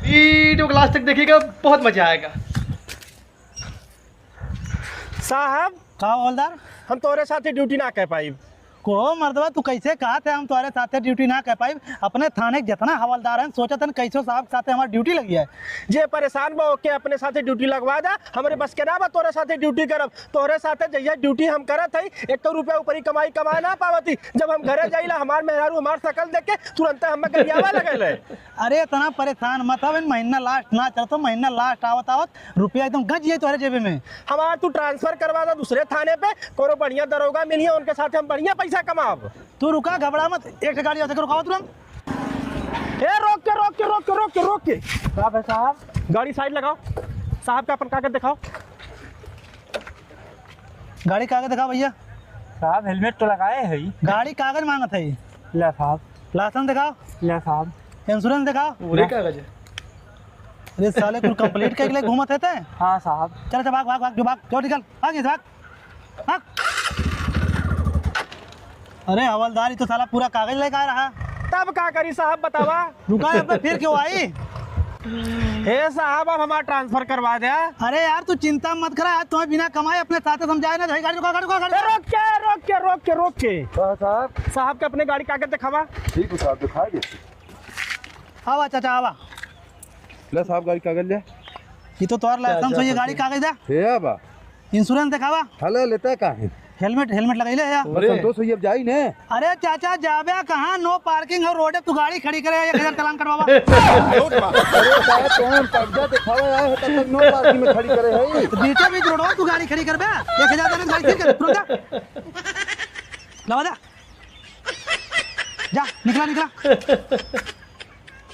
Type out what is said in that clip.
Video class तक देखिएगा, बहुत मजा आएगा। साहब का हवलदार हम तोरे साथे ड्यूटी ना कह पाई। को मर्दवा तू कैसे कहा थे हम तुम्हारे साथे ड्यूटी ना कर पाई? अपने थाने के जितना हवलदार हैं सोचा था कैसो साहब के साथे हमारी ड्यूटी लगी है। जे परेशान बा ओके अपने साथे ड्यूटी लगवा जा। हमारे बस के ना बा तोरे साथे ड्यूटी करब। तोरे साथे जइया ड्यूटी हम करत हई 1 रुपया ऊपरी कमाई कमा ना पावती। जब हम घरे जाइला हमार मेहरारू हमार शकल देख के तुरंत हमें गरियावा लगल है। अरे इतना परेशान मत हो, महीना लास्ट ना चलता, महीना लास्ट आवत आवत रुपया एकदम गज ये तुम्हारे जेबे में। हमार तू ट्रांसफर करवा दो दूसरे थाने पे, कोनो बढ़िया दरोगा मिलिए उनके साथ हम बढ़िया पैसा कमाब। तू रुका, घबरा मत, एक गाड़ी आते रुकाओ तुरंत। ए रोक के रोक के रोक के रोक के रोक के साहब है साहब, गाड़ी साइड लगाओ। साहब का अपन कागज दिखाओ। गाड़ी कागज दिखाओ भैया। साहब हेलमेट तो लगाए है। गाड़ी कागज मांगत है। ले साहब। लाइसेंस दिखाओ। ले साहब। इंश्योरेंस दिखाओ। पूरे कागज है। अरे साले कुल कंप्लीट के लिए घूमत है ते? हाँ साहब। चल चल भाग भाग भाग, जो भाग, जो निकल भाग, ये भाग भाग। अरे हवलदार, ये तो साला पूरा कागज लेकर आ रहा। तब का करी साहब बतावा। रुका यहाँ पे, फिर क्यों आई? हे साहब अब हमारा ट्रांसफर करवा दिया। अरे यार तू चिंता मत करा, आज तुम्हें बिना कमाए अपने साथ समझाए ना। गाड़ी रुका, गाड़ी रुका, गाड़ी रुका। रोक के रोक के रोक के रोक के साहब। साहब के अपने गाड़ी कागज दिखावा। ठीक है साहब, दिखा दे। आवा चाचा आवा। ले साहब गाड़ी कागज ले। ये तो तोर लाइसेंस हो, ये गाड़ी कागज दे। हे बा इंश्योरेंस दिखावा। हले लेता का है। हेलमेट हेलमेट लगाई ले यार। अरे संतोष होई अब जाई ने। अरे चाचा जाबे कहाँ, नो पार्किंग और रोड तू गाड़ी खड़ी करे 1000 चालान करवावा। अरे साहब कौन कागजा दिखावा आए है तब तक नो पार्किंग में खड़ी करे है। बीचे बीच रोड तू गाड़ी खड़ी करबे 1000 देने गाड़ी खड़ी कर तुरंत लवा जा। जा निकला निकला।